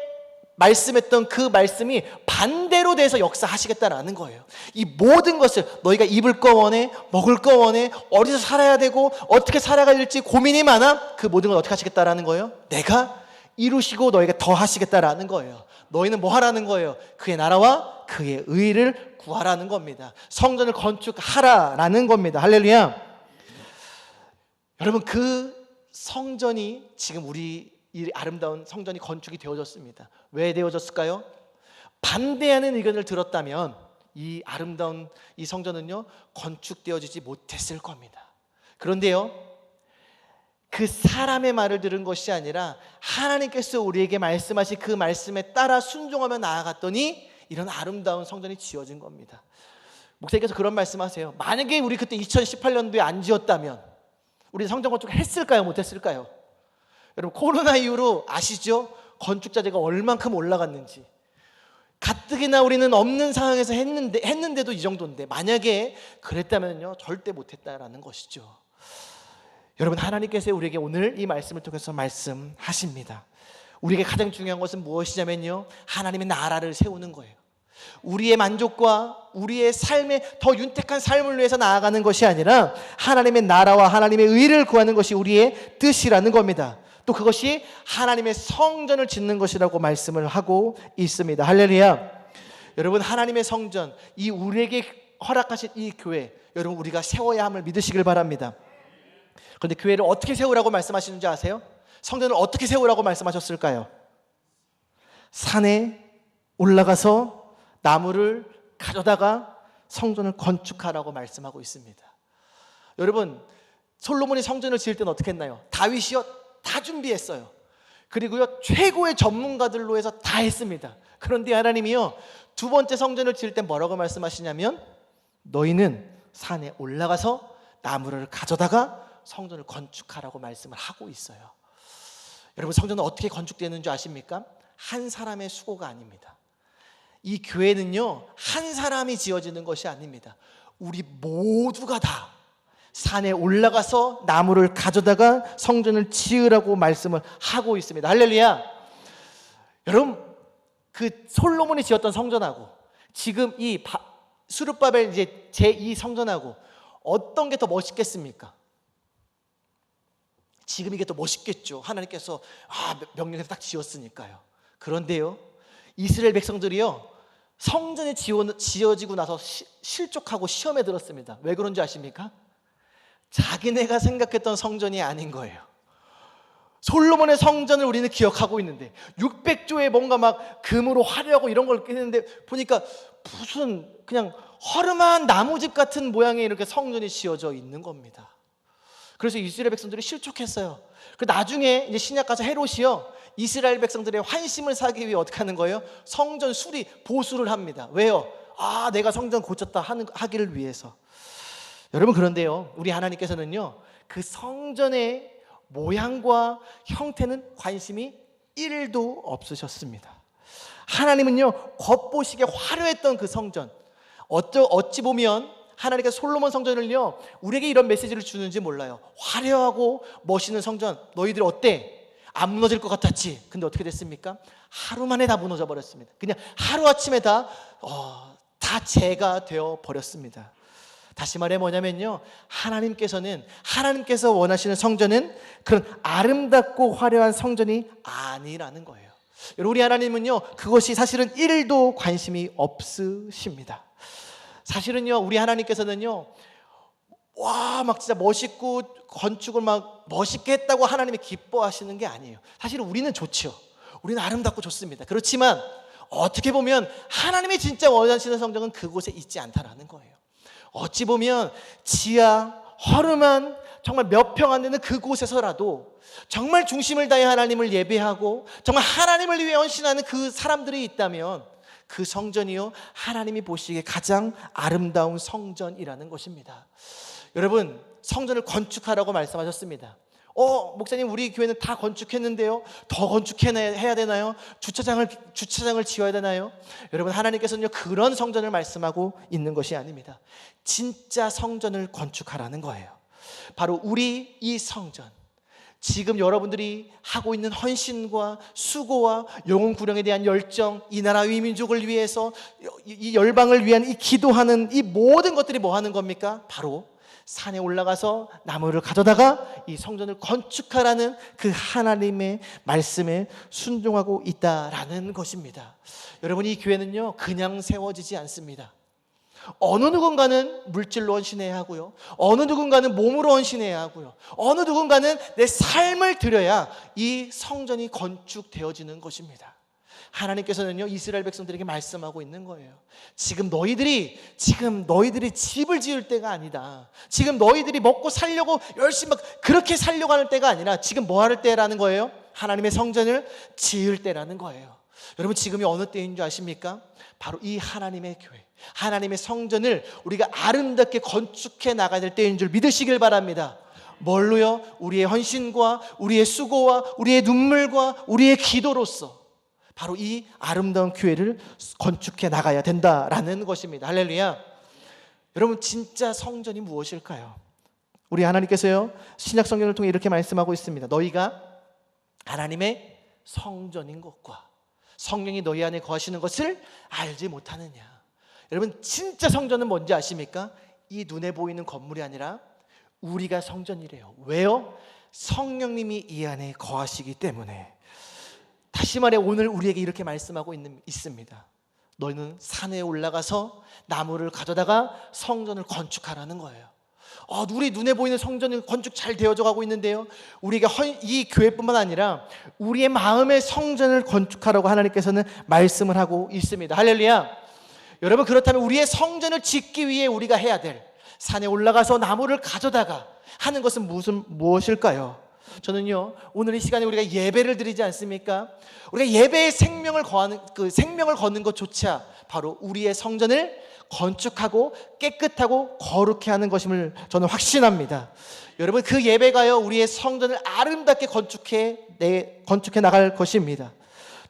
말씀했던 그 말씀이 반대로 돼서 역사하시겠다라는 거예요. 이 모든 것을 너희가 입을 거 원해, 먹을 거 원해, 어디서 살아야 되고 어떻게 살아가야 될지 고민이 많아. 그 모든 걸 어떻게 하시겠다라는 거예요? 내가 이루시고 너에게 더 하시겠다라는 거예요. 너희는 뭐 하라는 거예요? 그의 나라와 그의 의를 구하라는 겁니다. 성전을 건축하라라는 겁니다. 할렐루야. 여러분, 그 성전이 지금 우리 이 아름다운 성전이 건축이 되어졌습니다. 왜 되어졌을까요? 반대하는 의견을 들었다면 이 아름다운 이 성전은요 건축되어지지 못했을 겁니다. 그런데요, 그 사람의 말을 들은 것이 아니라 하나님께서 우리에게 말씀하신 그 말씀에 따라 순종하며 나아갔더니 이런 아름다운 성전이 지어진 겁니다. 목사님께서 그런 말씀하세요. 만약에 우리 그때 2018년도에 안 지었다면 우리 성전 건축을 했을까요? 못했을까요? 여러분, 코로나 이후로 아시죠? 건축 자재가 얼만큼 올라갔는지. 가뜩이나 우리는 없는 상황에서 했는데도 이 정도인데 만약에 그랬다면요 절대 못했다라는 것이죠. 여러분, 하나님께서 우리에게 오늘 이 말씀을 통해서 말씀하십니다. 우리에게 가장 중요한 것은 무엇이냐면요, 하나님의 나라를 세우는 거예요. 우리의 만족과 우리의 삶의 더 윤택한 삶을 위해서 나아가는 것이 아니라 하나님의 나라와 하나님의 의를 구하는 것이 우리의 뜻이라는 겁니다. 또 그것이 하나님의 성전을 짓는 것이라고 말씀을 하고 있습니다. 할렐루야. 여러분, 하나님의 성전, 이 우리에게 허락하신 이 교회, 여러분 우리가 세워야 함을 믿으시길 바랍니다. 그런데 교회를 어떻게 세우라고 말씀하시는지 아세요? 성전을 어떻게 세우라고 말씀하셨을까요? 산에 올라가서 나무를 가져다가 성전을 건축하라고 말씀하고 있습니다. 여러분, 솔로몬이 성전을 지을 때는 어떻게 했나요? 다윗이요 다 준비했어요. 그리고요 최고의 전문가들로 해서 다 했습니다. 그런데 하나님이요 두 번째 성전을 지을 때 뭐라고 말씀하시냐면 너희는 산에 올라가서 나무를 가져다가 성전을 건축하라고 말씀을 하고 있어요. 여러분, 성전은 어떻게 건축되는 줄 아십니까? 한 사람의 수고가 아닙니다. 이 교회는요 한 사람이 지어지는 것이 아닙니다. 우리 모두가 다 산에 올라가서 나무를 가져다가 성전을 지으라고 말씀을 하고 있습니다. 할렐루야. 여러분, 그 솔로몬이 지었던 성전하고 지금 이 수르바벨 이제 제2 성전하고 어떤 게 더 멋있겠습니까? 지금 이게 더 멋있겠죠. 하나님께서 명령해서 딱 지었으니까요. 그런데요, 이스라엘 백성들이요 성전이 지어지고 나서 실족하고 시험에 들었습니다. 왜 그런지 아십니까? 자기네가 생각했던 성전이 아닌 거예요. 솔로몬의 성전을 우리는 기억하고 있는데 600조에 뭔가 막 금으로 화려하고 이런 걸 했는데 보니까 무슨 그냥 허름한 나무집 같은 모양의 이렇게 성전이 지어져 있는 겁니다. 그래서 이스라엘 백성들이 실족했어요. 그 나중에 이제 신약 가서 헤롯이요 이스라엘 백성들의 환심을 사기 위해 어떻게 하는 거예요? 성전 수리 보수를 합니다. 왜요? 내가 성전 고쳤다 하기를 위해서. 여러분, 그런데요 우리 하나님께서는요 그 성전의 모양과 형태는 관심이 1도 없으셨습니다. 하나님은요 겉보시기에 화려했던 그 성전, 어찌 보면 하나님께서 솔로몬 성전을요 우리에게 이런 메시지를 주는지 몰라요. 화려하고 멋있는 성전, 너희들 어때? 안 무너질 것 같았지? 근데 어떻게 됐습니까? 하루 만에 다 무너져 버렸습니다. 그냥 하루아침에 다 재가 되어 버렸습니다. 다시 말해 뭐냐면요, 하나님께서 원하시는 성전은 그런 아름답고 화려한 성전이 아니라는 거예요. 여러분, 우리 하나님은요 그것이 사실은 1도 관심이 없으십니다. 사실은요 우리 하나님께서는요 막 진짜 멋있고 건축을 막 멋있게 했다고 하나님이 기뻐하시는 게 아니에요. 사실은 우리는 좋죠. 우리는 아름답고 좋습니다. 그렇지만 어떻게 보면 하나님이 진짜 원하시는 성전은 그곳에 있지 않다라는 거예요. 어찌 보면 지하 허름한 정말 몇 평 안 되는 그곳에서라도 정말 중심을 다해 하나님을 예배하고 정말 하나님을 위해 헌신하는 그 사람들이 있다면 그 성전이요 하나님이 보시기에 가장 아름다운 성전이라는 것입니다. 여러분, 성전을 건축하라고 말씀하셨습니다. 목사님, 우리 교회는 다 건축했는데요, 더 건축해야 되나요? 주차장을 지어야 되나요? 여러분, 하나님께서는요 그런 성전을 말씀하고 있는 것이 아닙니다. 진짜 성전을 건축하라는 거예요. 바로 우리 이 성전, 지금 여러분들이 하고 있는 헌신과 수고와 영혼 구령에 대한 열정, 이 나라 이 민족을 위해서 이 열방을 위한 이 기도하는 이 모든 것들이 뭐 하는 겁니까? 바로 산에 올라가서 나무를 가져다가 이 성전을 건축하라는 그 하나님의 말씀에 순종하고 있다라는 것입니다. 여러분, 이 교회는요 그냥 세워지지 않습니다. 어느 누군가는 물질로 헌신해야 하고요, 어느 누군가는 몸으로 헌신해야 하고요, 어느 누군가는 내 삶을 들여야 이 성전이 건축되어지는 것입니다. 하나님께서는요 이스라엘 백성들에게 말씀하고 있는 거예요. 지금 너희들이 집을 지을 때가 아니다. 지금 너희들이 먹고 살려고 열심히 막 그렇게 살려고 하는 때가 아니라 지금 뭐 할 때라는 거예요? 하나님의 성전을 지을 때라는 거예요. 여러분, 지금이 어느 때인 줄 아십니까? 바로 이 하나님의 교회, 하나님의 성전을 우리가 아름답게 건축해 나가야 될 때인 줄 믿으시길 바랍니다. 뭘로요? 우리의 헌신과 우리의 수고와 우리의 눈물과 우리의 기도로서 바로 이 아름다운 교회를 건축해 나가야 된다라는 것입니다. 할렐루야. 여러분, 진짜 성전이 무엇일까요? 우리 하나님께서요 신약 성경을 통해 이렇게 말씀하고 있습니다. 너희가 하나님의 성전인 것과 성령이 너희 안에 거하시는 것을 알지 못하느냐. 여러분, 진짜 성전은 뭔지 아십니까? 이 눈에 보이는 건물이 아니라 우리가 성전이래요. 왜요? 성령님이 이 안에 거하시기 때문에. 다시 말해 오늘 우리에게 이렇게 말씀하고 있습니다. 너희는 산에 올라가서 나무를 가져다가 성전을 건축하라는 거예요. 우리 눈에 보이는 성전은 건축 잘 되어져 가고 있는데요, 우리가 이 교회뿐만 아니라 우리의 마음의 성전을 건축하라고 하나님께서는 말씀을 하고 있습니다. 할렐루야. 여러분, 그렇다면 우리의 성전을 짓기 위해 우리가 해야 될, 산에 올라가서 나무를 가져다가 하는 것은 무엇일까요? 저는요 오늘 이 시간에 우리가 예배를 드리지 않습니까? 우리가 예배에 생명을 걷는 것조차 바로 우리의 성전을 건축하고 깨끗하고 거룩해 하는 것임을 저는 확신합니다. 여러분, 그 예배가요 우리의 성전을 아름답게 건축해 나갈 것입니다.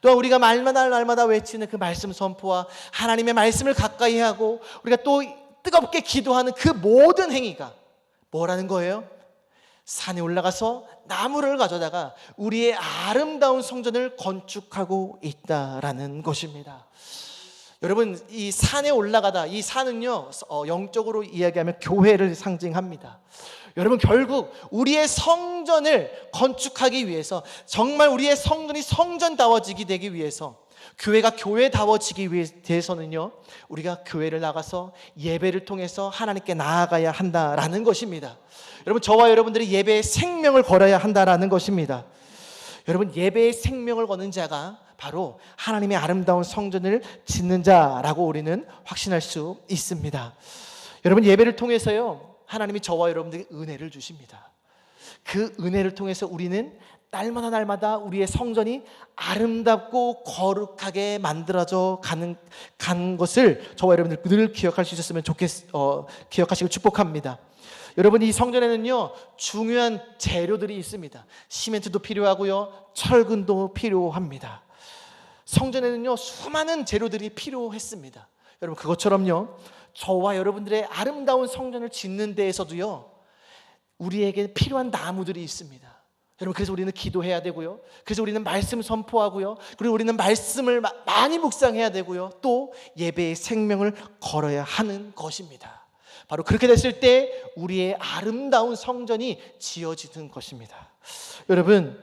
또한 우리가 날마다 외치는 그 말씀 선포와 하나님의 말씀을 가까이 하고 우리가 또 뜨겁게 기도하는 그 모든 행위가 뭐라는 거예요? 산에 올라가서 나무를 가져다가 우리의 아름다운 성전을 건축하고 있다라는 것입니다. 여러분, 이 산에 올라가다, 이 산은요 영적으로 이야기하면 교회를 상징합니다. 여러분, 결국 우리의 성전을 건축하기 위해서, 정말 우리의 성전이 성전다워지게 되기 위해서, 교회가 교회다워지기 위해서는요 우리가 교회를 나가서 예배를 통해서 하나님께 나아가야 한다라는 것입니다. 여러분, 저와 여러분들이 예배에 생명을 걸어야 한다라는 것입니다. 여러분, 예배에 생명을 거는 자가 바로 하나님의 아름다운 성전을 짓는 자라고 우리는 확신할 수 있습니다. 여러분, 예배를 통해서요 하나님이 저와 여러분들에게 은혜를 주십니다. 그 은혜를 통해서 우리는 날마다 우리의 성전이 아름답고 거룩하게 만들어져 가는 것을 저와 여러분들 늘 기억할 수 있었으면 기억하시길 축복합니다. 여러분, 이 성전에는요 중요한 재료들이 있습니다. 시멘트도 필요하고요, 철근도 필요합니다. 성전에는요 수많은 재료들이 필요했습니다. 여러분, 그것처럼요 저와 여러분들의 아름다운 성전을 짓는 데에서도요 우리에게 필요한 나무들이 있습니다. 여러분, 그래서 우리는 기도해야 되고요, 그래서 우리는 말씀 선포하고요, 그리고 우리는 말씀을 많이 묵상해야 되고요, 또 예배의 생명을 걸어야 하는 것입니다. 바로 그렇게 됐을 때 우리의 아름다운 성전이 지어지는 것입니다. 여러분,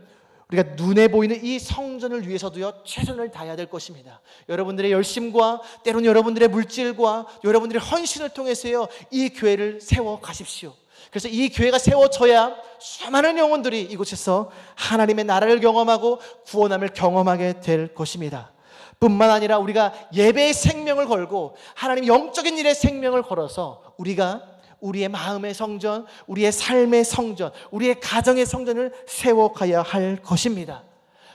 우리가 눈에 보이는 이 성전을 위해서도요 최선을 다해야 될 것입니다. 여러분들의 열심과 때로는 여러분들의 물질과 여러분들의 헌신을 통해서요 이 교회를 세워 가십시오. 그래서 이 교회가 세워져야 수많은 영혼들이 이곳에서 하나님의 나라를 경험하고 구원함을 경험하게 될 것입니다. 뿐만 아니라 우리가 예배의 생명을 걸고 하나님 영적인 일에 생명을 걸어서 우리가 우리의 마음의 성전, 우리의 삶의 성전, 우리의 가정의 성전을 세워가야 할 것입니다.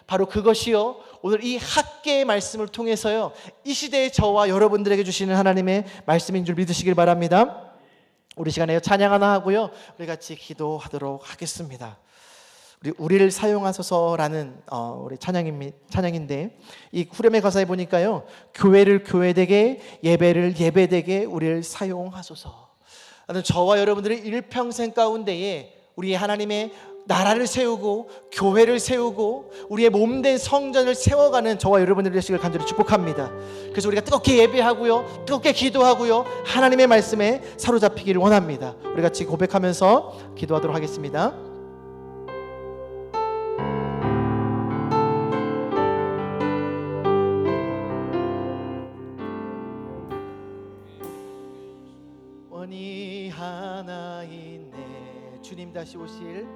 바로 그것이요 오늘 이 학계의 말씀을 통해서요 이 시대의 저와 여러분들에게 주시는 하나님의 말씀인 줄 믿으시길 바랍니다. 우리 시간에 찬양 하나 하고요 우리 같이 기도하도록 하겠습니다. 우리를 사용하소서라는 우리 찬양인데, 이 후렴의 가사에 보니까요 교회를 교회되게, 예배를 예배되게 우리를 사용하소서. 저와 여러분들의 일평생 가운데에 우리 하나님의 나라를 세우고 교회를 세우고 우리의 몸된 성전을 세워가는 저와 여러분들 되시길 간절히 축복합니다. 그래서 우리가 뜨겁게 예배하고요, 뜨겁게 기도하고요, 하나님의 말씀에 사로잡히기를 원합니다. 우리 같이 고백하면서 기도하도록 하겠습니다. 원이 하나 있네. 주님 다시 오실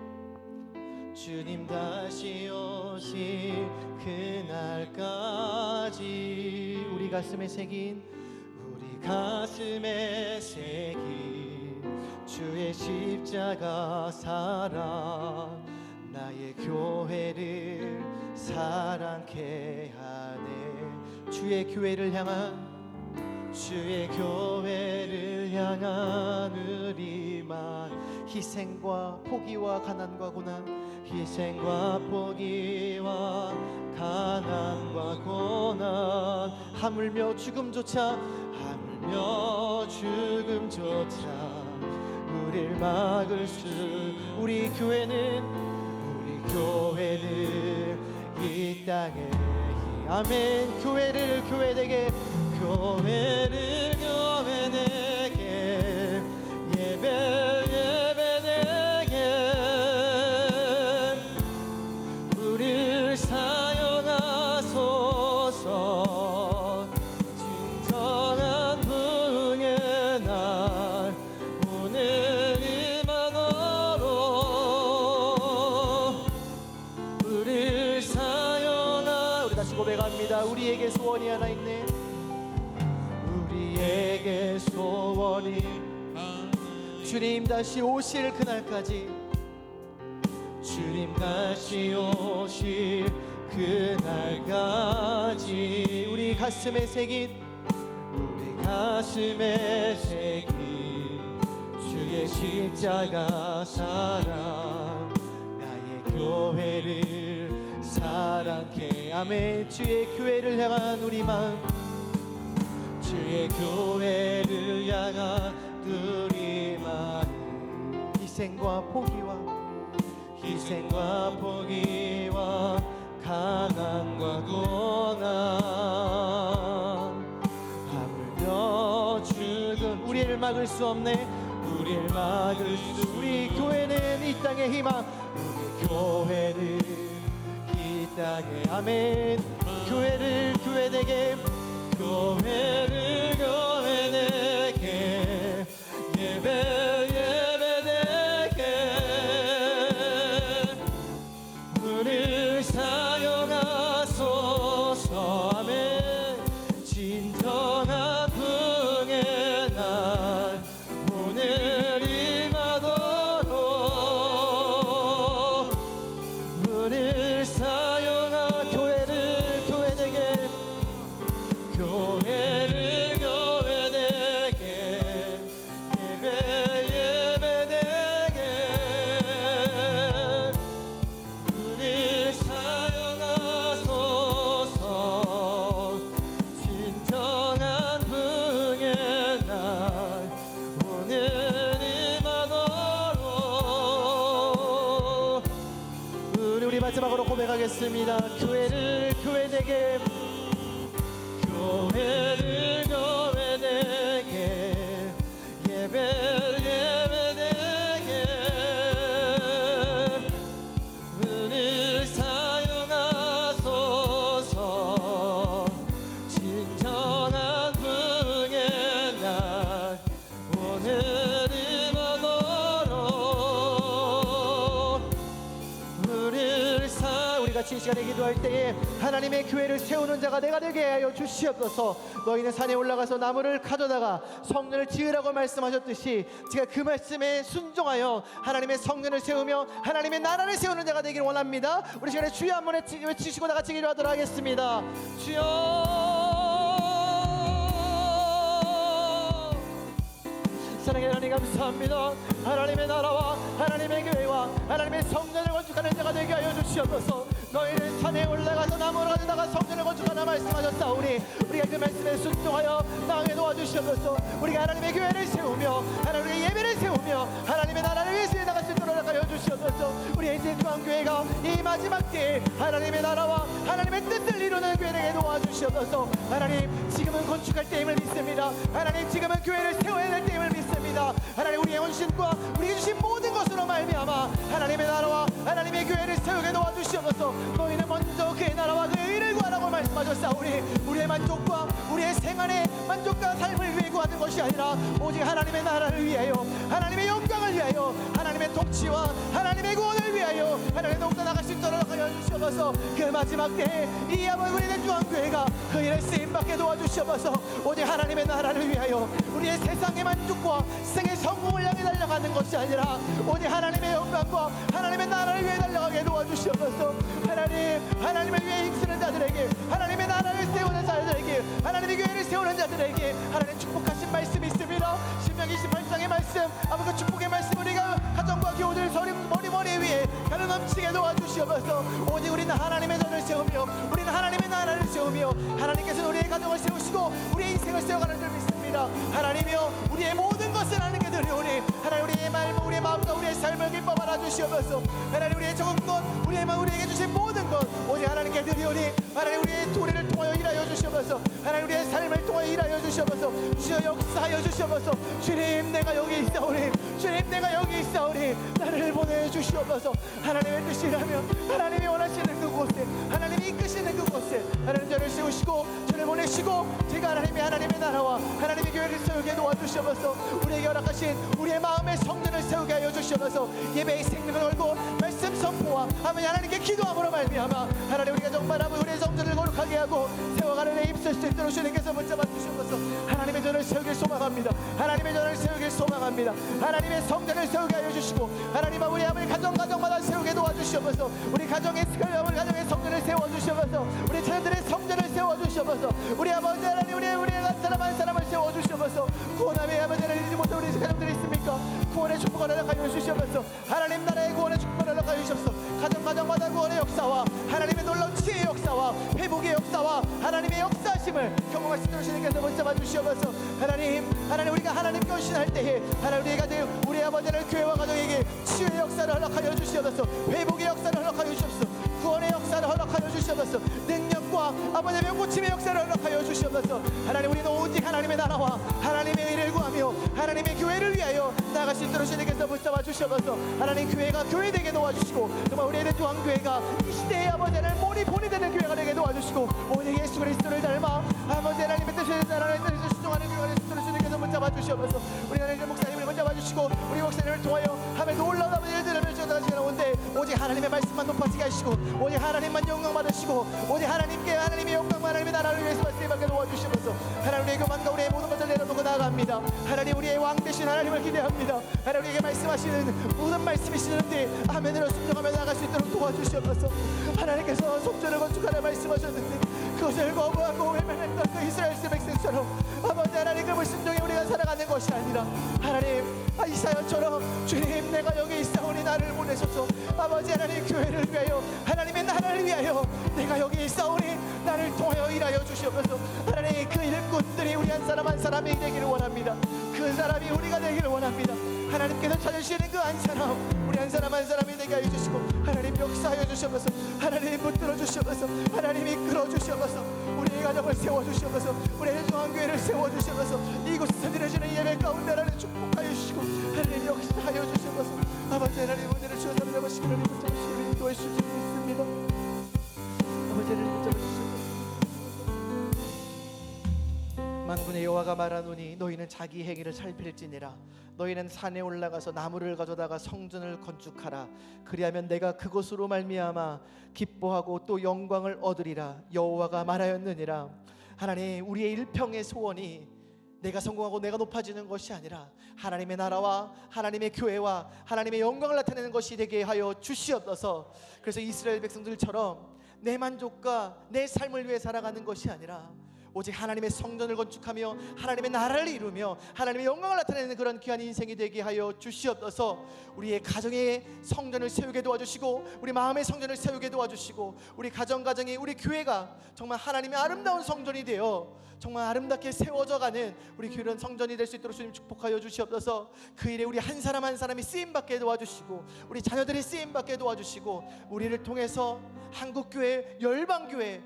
그날까지 우리 가슴에 새긴 주의 십자가 사랑 나의 교회를 사랑케 하네. 주의 교회를 향한 우리만 희생과 포기와 가난과 고난 하물며 죽음조차 우릴 막을 수 우리 교회는 이 땅에 아멘. 교회를 교회되게 예배되게 우릴 사용하소서. 진정한 부흥의 날 오늘 임하노로 우릴 사용하. 우리 다시 고백합니다. 우리에게 소원이 하나 있네. 우리에게 소원이 주님 다시 오실 그날까지 우리 가슴에 새긴 주의 십자가 사랑 나의 교회를 사랑해. 아멘. 주의 교회를 향한 우리 마음 주의 교회를 향한 우리 마음 희생과 포기와 가난과 고난 하물며 죽음 우리를 막을 수 없네. 우리 교회는 이 땅의 희망 우리 교회를 이 땅에 아멘. 교회를 교회되게 예배되게 우릴 사용하소서. 아멘. 진정한 부흥의 날 오늘 임하도록 우릴 사용하. 교회를 교회되게 우릴 사용하소서. 진정한 부흥의 날 오늘 임하도록 우리 마지막으로 고백하겠습니다. 교회를 교회되게 예배되게 우릴 사용하소서. 진정한 부흥의 날 오늘 임하도록 우리 같이 이 시간에 기도할 때에 하나님의 교회를 세우는 자가 내가 되게 하여 주시옵소서. 너희는 산에 올라가서 나무를 가져다가 성전을 지으라고 말씀하셨듯이 제가 그 말씀에 순종하여 하나님의 성전을 세우며 하나님의 나라를 세우는 자가 되기를 원합니다. 우리 시간에 주여 한번 외치시고 다 같이 기도하도록 하겠습니다. 주여 사랑의 하나님 감사합니다. 하나님의 나라와 하나님의 교회와 하나님의 성전을 건축하는 자가 되게 하여 주시옵소서. 너희는 산에 올라가서 나무를 가져다가 성전을 건축하라 말씀하셨사오니 우리가 그 말씀에 순종하여 나아가게 도와주시옵소서. 우리가 하나님의 교회를 세우며 하나님의 예배를 세우며 하나님의 나라를 위해서 나갈 수 있도록 하여 주시옵소서. 우리의 인생 중앙교회가 이 마지막 때에 하나님의 나라와 하나님의 뜻을 이루는 교회 되게 도와주시옵소서. 하나님, 지금은 건축할 때임을 믿습니다. 하나님, 지금은 교회를 세워야 될 때임을 믿습니다. 하나님, 우리의 헌신과 우리에게 주신 모든 것으로 말미암아 하나님의 나라와 하나님의 교회를 세우게 도와주시옵소서. 너희는 먼저 그의 나라와 그의 의를 구하라고 말씀하셨사오니 우리의 만족과 우리의 생활의 만족과 삶을 위해 구하는 것이 아니라 오직 하나님의 나라를 위하여, 하나님의 영광을 위하여, 하나님의 통치와 하나님의 구원을 위하여 하나님의 녹사 나갈 수 있도록 하여 주시옵소서. 그 마지막 때에 이 아버지의 중앙교회가 그 일에 쓰임받게 도와주시옵소서. 오직 하나님의 나라를 위하여 우리의 세상의 만족과 세상의 성공을 향해 달려가는 것이 아니라 오직 하나님의 영광과 하나님의 나라를 위해 달려가게 도와주시옵소서. 하나님을 위해 힘쓰는 자들에게, 하나님의 나라를 세우는 자들에게, 하나님의 교회를 세우는 자들에게 하나님 축복하신 말씀이 있습니다. 신명기 28장의 말씀, 아버 그 축복의 말씀 우리가 가정과 교우들 머리 위에 가득 넘치게 도와주시옵소서. 오직 우리는 하나님의 전을 세우며 우리는 하나님의 나라를 세우며 하나님께서는 우리의 가정을 세우시고 우리의 인생을 세워가는 줄 믿습니다. 하나님이여, 우리의 모든 것을 하나님께 드리오니 하나님, 우리의 말과 우리의 마음과 우리의 삶을 기뻐 알아주시옵소서. 하나님, 우리의 적은 것, 우리의 마음, 우리에게 주신 모든 것 오직 하나님께 드리오니 하나님, 우리의 우리를 통하여 일하여 주시옵소서. 하나님, 우리의 삶을 통하여 일하여 주시옵소서. 주여 역사하여 주시옵소서. 주님, 내가 여기 있사오니, 주님, 내가 여기 있사오니 나를 보내주시옵소서. 하나님의 뜻이라면 하나님이 원하시는 그곳에, 하나님이 이끄시는 그곳에 하나님 저를 세우시고 저를 보내시고 제가 하나님의 나라와 하나님의 교회를 세우게 도와주시옵소서. 우리에게 허락하신 우리의 마음의 성전을 세우게 하여 주시옵소서. 예배의 생명을 걸고 말씀 선포와 하나님께 기도함으로 말미암아 하나님, 우리가 정말 우리의 성전을 거룩하게 하고 세워가는 데 입설 수 있도록 주님께서 붙잡아 주시옵소서. 하나님의 전을 세우길 소망합니다. 하나님의 전을 세우길 소망합니다. 하나님의 성전을 세우게 하여 주시고 하나님, 우리 아버지 가정마다 세우게 도와주시옵소서. 우리 가정의 성전을 세워주시옵소서. 우리 자녀들의 성전을 세워주시옵소서. 우리 아버지 하나님, 우리의 한 사람 한 사람을 세워주시옵소서. 구원함의 아버지를 잃지 못한 우리 가정들이 있습니까? 구원의 축복을 허락하여 주시옵소서. 하나님 나라의 구원의 축복을 허락하여 주시옵소서. 가정마다 구원의 역사와 하나님의 놀라운 치유의 역사와 회복의 역사와 하나님의 역사심을 경험할 수 있도록 주님께서 붙잡아 주시옵소서. 하나님, 우리가 하나님 헌신할 때에 하나님, 우리 가정, 우리 아버지를 교회와 가정에게 치유의 역사를 허락하여 주시옵소서. 회복의 역사를 허락하여 주시옵소서. 구원의 역사를 허락하여 주시옵소서. 능력과 아버지의 명고침의 역사를 허락하여 주시옵소서. 하나님, 우리는 오직 하나님의 나라와 하나님의 의를 구하며 하나님의 교회를 위하여 나아갈 수 있도록 주님께서 붙잡아 주시옵소서. 하나님, 교회가 교회되게 도와주시고 정말 우리의 중앙교회가 이 시대의 아버지를 본이 되는 교회가 되게 도와주시고 오직 예수 그리스도를 닮아 아버지 하나님의 뜻을 나라의 뜻을 수종하는 교회가 될 수 있도록 주님께서 붙잡아 주시옵소서. 우리 하나님 목사님을 붙잡아 주시고 우리 목사님을 통하여 하며 놀라운 아버지의 들음을 주어다가 가운데 오직 하나님의 말씀만 높아지게 하시고 오직 하나님만 영광 받으시고 오직 하나님의 영광과 하나님의 나라를 위해서 말씀을 도와주시면서 하나님, 우리의 교만과 우리의 모든 것을 내려놓고 나아갑니다. 하나님, 우리의 왕 되신 하나님을 기대합니다. 하나님, 우리에게 말씀하시는 모든 말씀이시는데 아멘으로 순종하며 나아갈 수 있도록 도와주시옵소서. 하나님께서 성전을 건축하라 말씀하셨는데 그것을 거부하고 외면했던 그 이스라엘 백성처럼 아버지 하나님, 그 불순종에 우리가 살아가는 것이 아니라 하나님, 이사야처럼 주님, 내가 여기 있사오니 나를 보내소서. 아버지 하나님, 교회를 위하여 하나님의 나라를 위하여 내가 여기 있사오니 나를 통하여 일하여 주시옵소서. 하나님, 그 일꾼들이 우리 한 사람 한 사람이 되기를 원합니다. 그 사람이 우리가 되기를 원합니다. 하나님께서 찾으시는 그 한 사람, 우리 한 사람 한 사람이 되게 하여 주시고 하나님 역사하여 주시옵소서. 하나님 붙들어 주시옵소서. 하나님 이끌어 주시옵소서. 우리의 가정을 세워 주시옵소서. 우리의 중앙교회를 세워 주시옵소서. 이곳에서 드려지는 예배 가운데 하나님 축복하여 주시고 하나님 역사하여 주시옵소서. 아버지 하나님, 오늘을 주여 잡으시기를 붙잡으시기를 인도해 주시기 있습니다. 아버지 하나님 붙잡아 주시옵소서. 만군의 여호와가 말하노니 너희는 자기 행위를 살필지니라. 너희는 산에 올라가서 나무를 가져다가 성전을 건축하라. 그리하면 내가 그것으로 말미암아 기뻐하고 또 영광을 얻으리라. 여호와가 말하였느니라. 하나님, 우리의 일평의 소원이 내가 성공하고 내가 높아지는 것이 아니라 하나님의 나라와 하나님의 교회와 하나님의 영광을 나타내는 것이 되게 하여 주시옵소서. 그래서 이스라엘 백성들처럼 내 만족과 내 삶을 위해 살아가는 것이 아니라 오직 하나님의 성전을 건축하며 하나님의 나라를 이루며 하나님의 영광을 나타내는 그런 귀한 인생이 되게 하여 주시옵소서. 우리의 가정의 성전을 세우게 도와주시고 우리 마음의 성전을 세우게 도와주시고 우리 가정이 우리 교회가 정말 하나님의 아름다운 성전이 되어 정말 아름답게 세워져가는 우리 교회는 성전이 될 수 있도록 주님 축복하여 주시옵소서. 그 일에 우리 한 사람 한 사람이 쓰임받게 도와주시고 우리 자녀들이 쓰임받게 도와주시고 우리를 통해서 한국교회, 열방교회,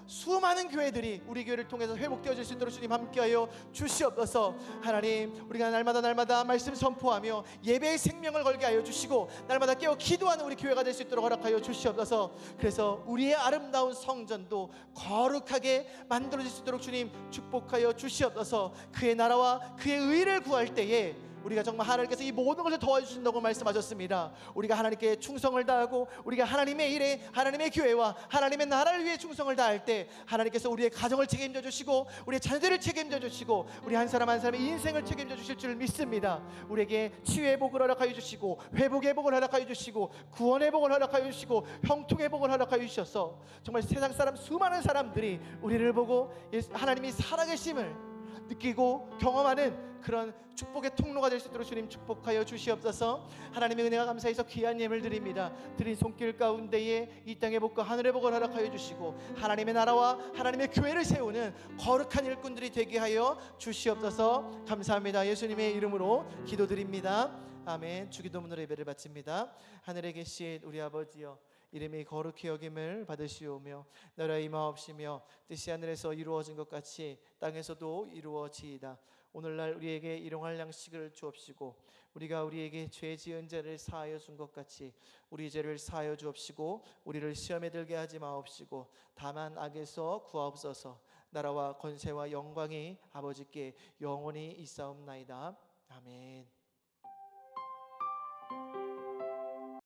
수많은 교회들이 우리 교회를 통해서 회복되어질 수 있도록 주님 함께하여 주시옵소서. 하나님, 우리가 날마다 말씀 선포하며 예배의 생명을 걸게 하여 주시고 날마다 깨어 기도하는 우리 교회가 될 수 있도록 허락하여 주시옵소서. 그래서 우리의 아름다운 성전도 거룩하게 만들어질 수 있도록 주님 축복하여 주시옵소서. 그의 나라와 그의 의를 구할 때에 우리가 정말 하나님께서 이 모든 것을 도와주신다고 말씀하셨습니다. 우리가 하나님께 충성을 다하고 우리가 하나님의 일에 하나님의 교회와 하나님의 나라를 위해 충성을 다할 때 하나님께서 우리의 가정을 책임져 주시고 우리의 자녀들을 책임져 주시고 우리 한 사람 한 사람의 인생을 책임져 주실 줄 믿습니다. 우리에게 치유의 복을 허락하여 주시고 회복의 복을 허락하여 주시고 구원의 복을 허락하여 주시고 형통의 복을 허락하여 주셔서 정말 세상 사람 수많은 사람들이 우리를 보고 하나님이 살아계심을 느끼고 경험하는 그런 축복의 통로가 될 수 있도록 주님 축복하여 주시옵소서. 하나님의 은혜가 감사해서 귀한 예물 드립니다. 드린 손길 가운데에 이 땅의 복과 하늘의 복을 허락하여 주시고 하나님의 나라와 하나님의 교회를 세우는 거룩한 일꾼들이 되게 하여 주시옵소서. 감사합니다. 예수님의 이름으로 기도드립니다. 아멘. 주기도문으로 예배를 바칩니다. 하늘에 계신 우리 아버지여, 이름이 거룩히 여김을 받으시오며 나라의 임하옵시며 뜻이 하늘에서 이루어진 것 같이 땅에서도 이루어지이다. 오늘날 우리에게 일용할 양식을 주옵시고 우리가 우리에게 죄 지은 자를 사하여 준 것 같이 우리 죄를 사하여 주옵시고 우리를 시험에 들게 하지 마옵시고 다만 악에서 구하옵소서. 나라와 권세와 영광이 아버지께 영원히 있사옵나이다. 아멘.